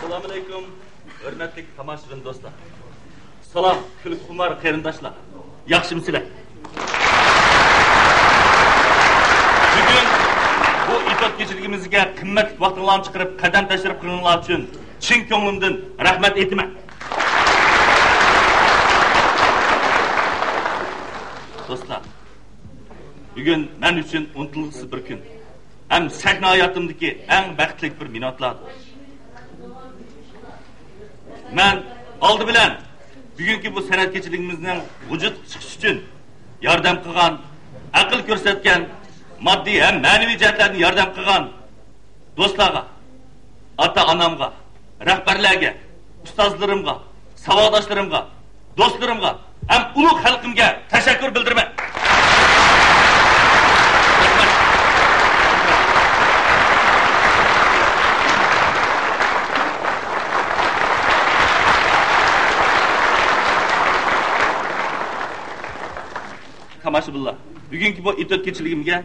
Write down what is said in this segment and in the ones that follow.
Assalomu alaykum, hurmatli tomoshabin do'stlar. Salom, kulib xumar qarindoshlar. Yaxshimisizlar? Bugun bu ifot kechiligimizga qimmatli vaqtingizni chiqarib qadam tashrif qilganlar uchun chin ko'nglimdan rahmat aytaman. Do'stlar, bugun men uchun unutilg'isiz bir kun. Hem sahne hayatımdaki en baxtli bir minutlar. Men oldi bilan bugünkü bu san'at kechiligimizning vujud chiqishi uchun yordam qilgan, aql ko'rsatgan, moddiy ham ma'naviy jihatlardan yordam qilgan do'stlarga, ota-onamga, rahbarlarga, ustozlarimga, savodoshlarimga, do'stlarimga, ham ulug' xalqimga tashakkur bildiraman. Maşallah. Bugünkü bu itot keçiligimga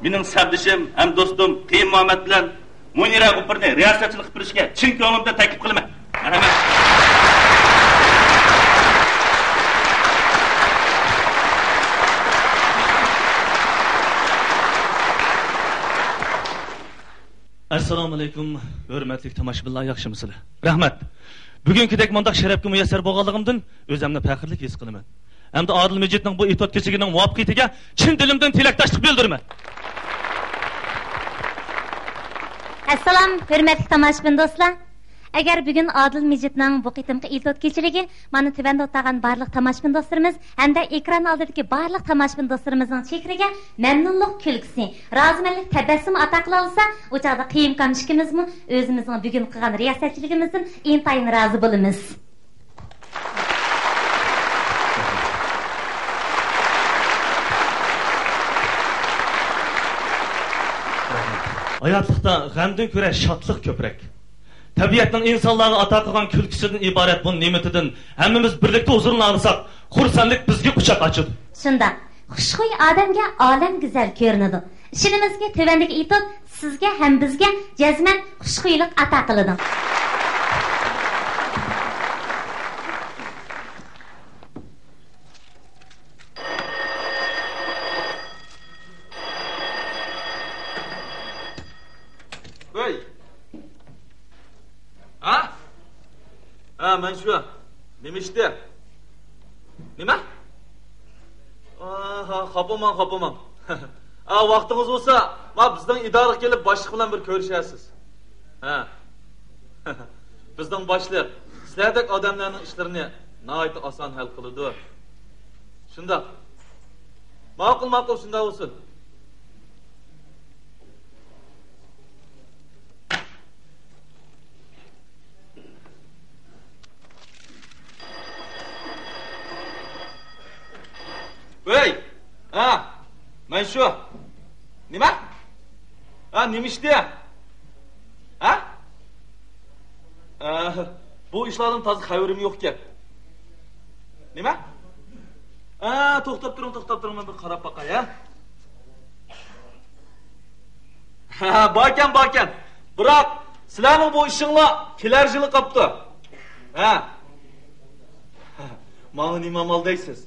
mening sardishim ham do'stim Qiyin Muhammad bilan Munira G'upirni riyosatchilik qilishga chin ko'nglimda taklif qilaman. Rahmat. Assalomu alaykum, hurmatli tomoshabinlar, yaxshimisizlar? Rahmat. Bugunkidek mundaq sharafga muyassar bo'lganligimdan o'zimni faxrlik his qilaman. Hem de Adil Mecit'nin bu itot kechigining muvaffaqiyatiga chin dilimdan tilakdoshlik bildiraman. Assalom, hurmatli tomoshabin do'stlar. Agar bugun Adil Mecit'ning bu qitimqi itot kechiligi mana tuvanda o'tgan barliq tomoshabin do'stlarimiz hamda ekran oldidagi barliq tomoshabin do'stlarimizning chehriga mamnunlik kulgisi, rozimanlik tabassum ato qila olsa, o chog'da Qiyin kamishkimizmi o'zimizning bugun qilgan riyosatchiligimizdan intayin rozi bo'lamiz. Hayatlıqda g'amdan ko'ra shodlik ko'proq. Tabiatning insonlarga ato qilgan kulgisidan iborat bu ne'matidan hammamiz birlikda huzurni olsak, xursandlik bizga quchoq ochadi. Shunda xushxuy odamga olam go'zal ko'rinadi. Ishimizga tuvandagi itot sizga ham bizga jazman xushxuylik ato qiladi. Men shu nima ishda? Nima? Xo'paman. Vaqtingiz bo'lsa, bizning idoraga kelib boshliq bilan bir ko'rishasiz. Bizning boshliq sizlardek odamlarning ishlarini nihoyat oson hal qiladi. Shunda. Ma'qul shunda bo'lsin. Hey! Men shu. Nima? Nima ishda? Bu ishlardan toza xabarim yo'q ekan. Nima? To'xtab turing, men bir qarab boqay, Borkan. Biroq sizlarning bu ishinglar kelar yili qopti. Meni nima mal deysiz?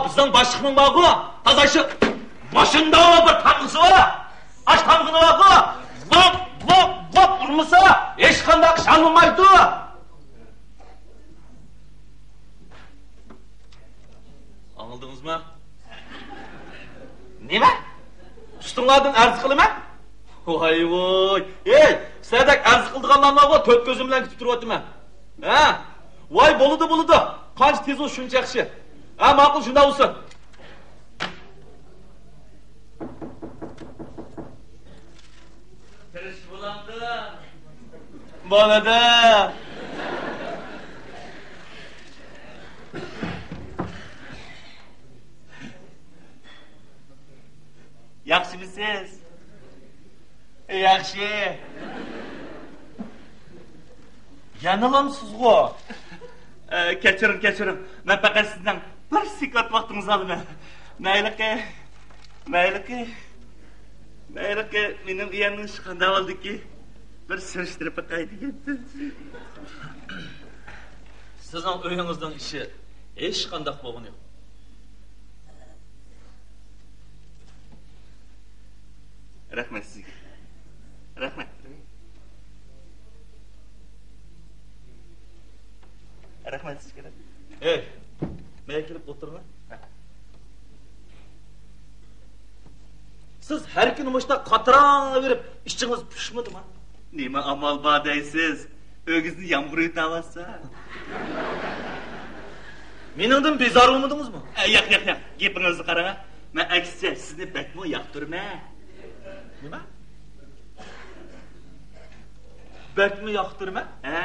Bizden başlıkның bağı, tazaşı başında bir tanrısı var. Aç tanrını bağı, vop vurmasa, eş kandak şanılmaydı. Anladınız mı? Nime? Üstünlerden arz kılımı? Vay. Sizlerden arz kıldığanlarına var, tört gözümden kütüp duruyordu ben. Vay boludu. Qancha tez o shuncha yaxshi. Ma'qul shunda bo'lsin. Tirish bo'ladi. Bo'ladi. Yaxshimisiz? Yaxshi. Yanılamsız-g'o. Kechiring. Men faqat sizdan bir sekund vaqtingizni olaman. Mayli. Mayliqqa mening uyimning ishi qanday bo'ldiki, bir surishtirib boqay degandim. Sizning uyingizning ishi hech qanday bo'lgani yo'q. Rahmat sizga. Rahmat. Rahmat sizga. Ey, men kelib o'tirma. Siz har kuni mushta qatran berib, ishingiz pishmadimi? Nima amal bor deysiz? O'gizni yomg'ir yutavasa. Meningdan bezor bo'lmadingizmi? Yo'q. Gapingizni qarang. Men aksiya sizni bakmo yoqtirman. Nima? Bakmi yoqtirma? Ha?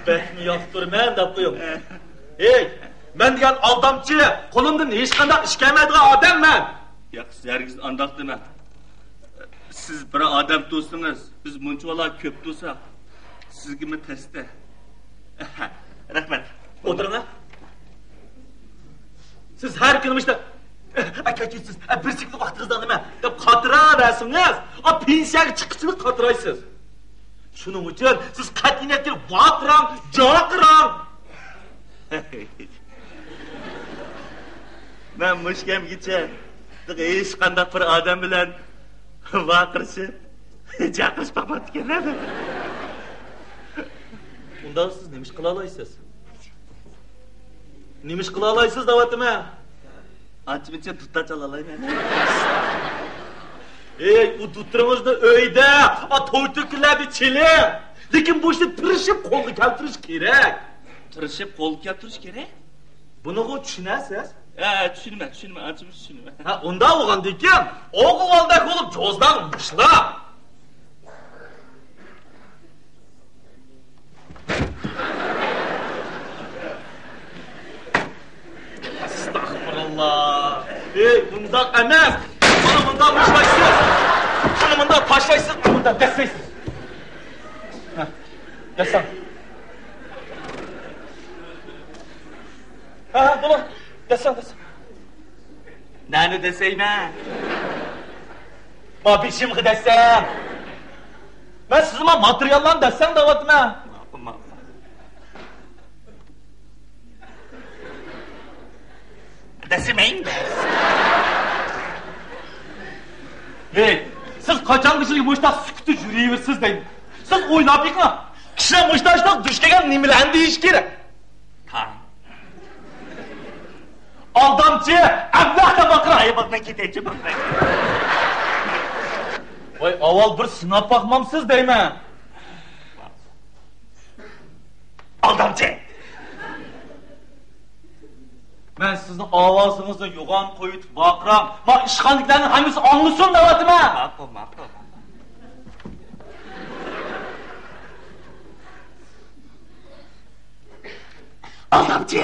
Bakmi yoqtirman deb qo'ying. Ey, men degan aldamchi, qo'limdan hech qanday ish kelmaydigan odamman. Yo'q, siz hargiz andoq dema. Siz bir odam do'stingiz, biz munchalar ko'p do'stlar. Sizga mi testa? Rahmat. O'tiring. Siz har kuni ishda akachisiz, bir sikli vaqtingizdan nima deb xotirarasiz. Pensiyaga chiqishni xotiraysiz. Shuning uchun siz qat'iyatga vaqtirang, joqirang. Men mushkamgacha hech qanday bir odam bilan vaqirishib, jaqirishib boqmadim. Unda siz nima ish qila olasiz? Nima ish qila olasiz da'vatimi? Achmicha tutda chala olayman. Ey, u tuttiringizni uyda, to'ytuqlarni chiling. Lekin bu ishni tirishib qo'lga keltirish kerak. Tirishib qo'lga keltirish kerak? Buni tushunasiz? Tushunman, anchamiz tushunman. Ha, unda o'g'andan keyin o'g'ilda bo'lib jo'zdan mushlar. Astagfirullah. Ey, bunda emas. Bana bunda mushlaysiz. Buni bunda tashlaysiz, bunda desaysiz. Ha. Desam. Ha, bunu desam. Nani desayman? Ma bishimga desam. Men sizga materiallarni desam da'vatman. Desemang. Hey, siz qachon kishiga bo'shta sukutni yuraversiz deydi. Siz o'ylab yiqing. Kishilar bo'shta dush kelgan nimalarni deyish kerak? Qan. Aldamchi, Allohga baqira. Ayıbaqdan ketaychi baqray. Voy, avval bir sinab baqmamsiz deyman. Aldamchi. Men sizni ovozingizni yo'g'on qo'yib baqiram. Ma ishxonliklarning hammasi anglasin da'vatman. Ma'qul. Aldamchi.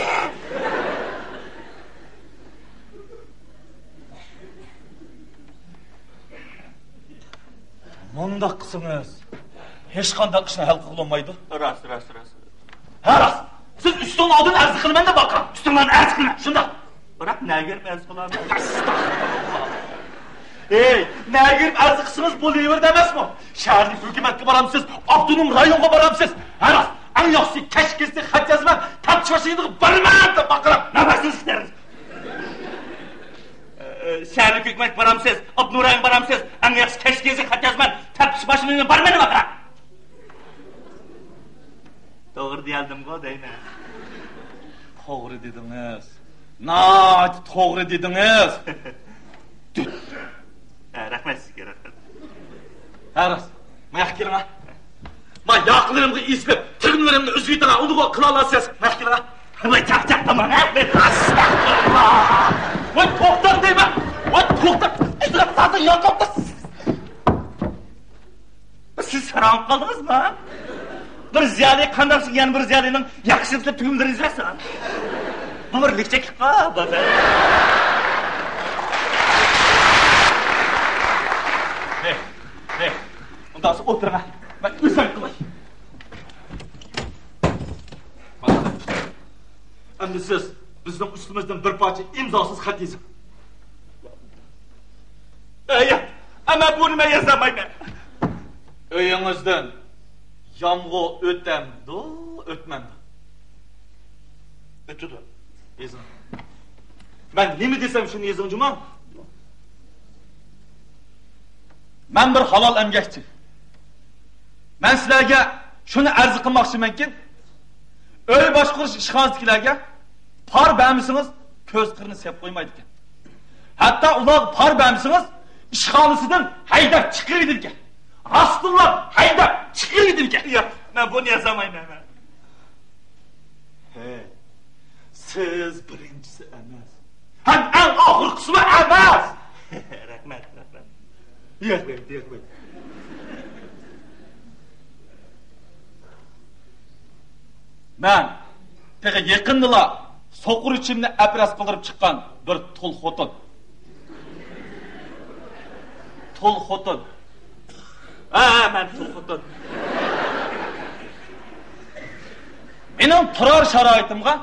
Mundaq qilsangiz hech qanday ishni hal qila olmaydi. Rost. Haras. Siz üstün aldın arz qilman deb baqiram. Üstünden arz qilman. Shundoq. Biroq nagir arz qilaman. Ey, nagir arz qilsangiz bo'laverdi emasmi? Shaharning hukumatga boramsiz, avtonom rayonga boramsiz. Haras. Ang yaxshi kashkesni xat yozma, tapchivashingni bilman deb baqiram. Nafasingizlar. Shaharlik hukumat boramsiz, Abnurang boramsiz, ang yaxshi kashkesni xat yozman, tapchivashingni barman deb baqiram. To'g'ri deyaldim-ku deyman. To'g'ri dedingiz. Nayt to'g'ri dedingiz. Rahmat sizga, rahmat. Haras. Mayaq kelma. Ma yaqinlarimga ispib, tirnlarimni uzvitana unga qila olasiz. Mayaq kelma. Voy chaqchaq tamam. Astagfirullah. Voy to'xtab deyman. Voy to'xtab. Izg'atdan yoqibdi. Siz harom qildingizmi? Bir ziyoli qandaqsiz, yana bir ziyolining yaxshiliklar tugunlaringiz esan. Bu bir likchakqa baba. Undasi o'tirma. Men o'zim qilay. Endi siz bizning ustimizdan bir parcha imzosiz xat yozing. Ama bunu nima yozamayman? Uyingizdan yomg'ir o'tamdi, o'tmamdi. O'tdi. Yozing. Ben nima desam shuni yozing, Juma. Men bir halol emgakchi. Men sizlarga shuni arz qilmoqchimanki, uy boshqarish ishxonasidagilarga par bermisiniz, ko'z qirini sep qo'ymaydi ekan. Hatto ular par bermisiniz, ishxonasidan haydab chiqirdi ekan. Rasululloh haydab chiqirdi ekan. Yo'q, men buni yozamayman. He. Siz birinchisi emas. Ham eng oxirgisi emas. Rahmat. Yo'q. Men tega yaqindala so'qir ichimni apras qildirib chiqqan bir tul xotin. Men tul xotin. Mening turar sharoitimga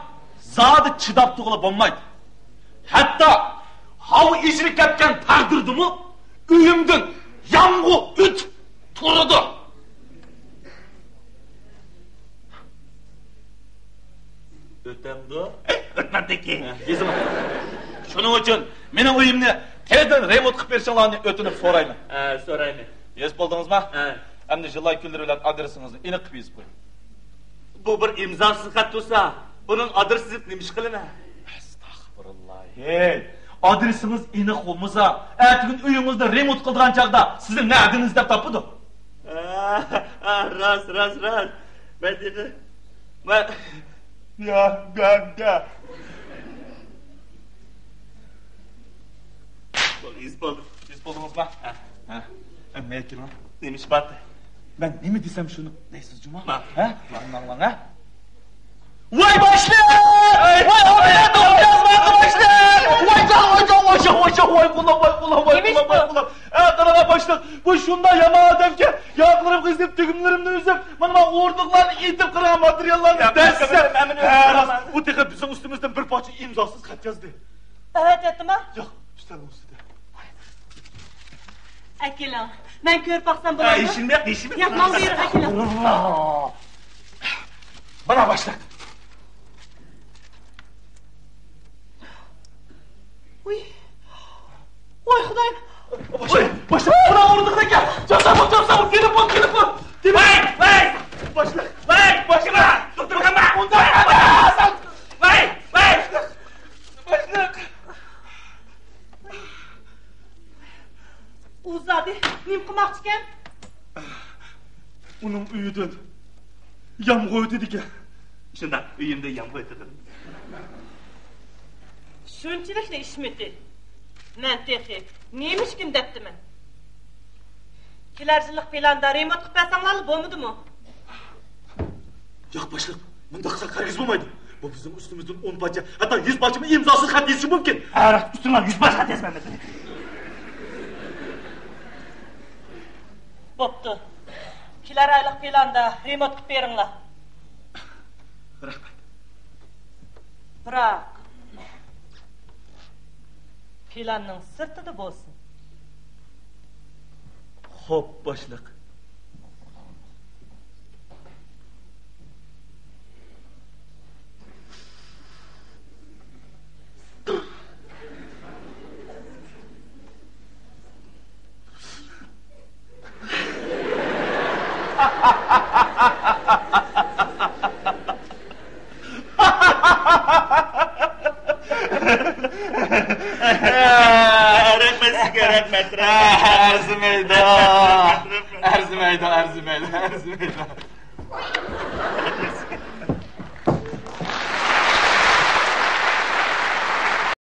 zodi chidab tug'ilib bo'lmaydi. Hatto havo ijri ketgan taqdirdimi uyimdan yomg'ir o't turdi. O'tamdi? O'tmadiki. Yezima. Shuning uchun mening uyimni tezdan remont qilib berishinglarni o'tinib so'rayman. So'rayman. Yez bo'ldingizmi? Endi jilay kunlari bilan adresingizni aniq qilib yozib qo'ying. Bu bir imzosiz xat bo'lsa, buning adresi nima ish qilaman? Astagfirullah. Hey, adresiniz aniq bo'lmasa, ertaga uyingizda remont qildigan chaqda sizni na'dingiz deb topidi. Ras. Men dedi. Ya. Bu İzboldingizmi? Ha. Mekin. Nima ish bor? Ben nima desam shuni deysiz, Juma? Ha? Lang, ha? Voy boshli! Voy amaliyat olmayapti boshli! Voy qulab. Qanaqa boshliq? Bu shunday yomon odamga yoqlarib qizib, tugumlarimni uzib, mana bu o'rniqlarni yetib qirgan materiallarni dasta. Bu teqa bizning ustimizdan bir parcha imzosiz xat yozdi. Evet etdimi? Yo'q, ustalım ustida. Akila, men ko'rib baqsam bo'ladimi? Ishim. Yapmam buyur, Akila. Bana başla. Oy Xudoyim. Başla. Buna vurduk da gel. Çabuk. Telefon. Vay! Başla. Başla. Tutturma. Ondan Vay! Başla. Uzadi, nim qilmoqchi ekan? Onun uyudan yomg'ir o'tdi ekan. Shunda uyimda yomg'ir o'tdi. Shunchilikli ishmidi. Men texi, nemishkim debdiman. Kelar planda remont qilib bersanglar bo'lmadimi? Yo'q, boshliq. Bunda qilsa qargiz bo'lmaydi. Bu bizim ustimizdan 10 parcha, hatta 100 parcha imzosiz xat yozishi mumkin. Ustimdan 100 parcha xat yozman. Bo'pti. Kelar oylik planda remont qilib beringlar. Rahmat. Biroq planning sirtida bo'lsin. Xo'p, boshliq. Rahmat. Arzimaydi.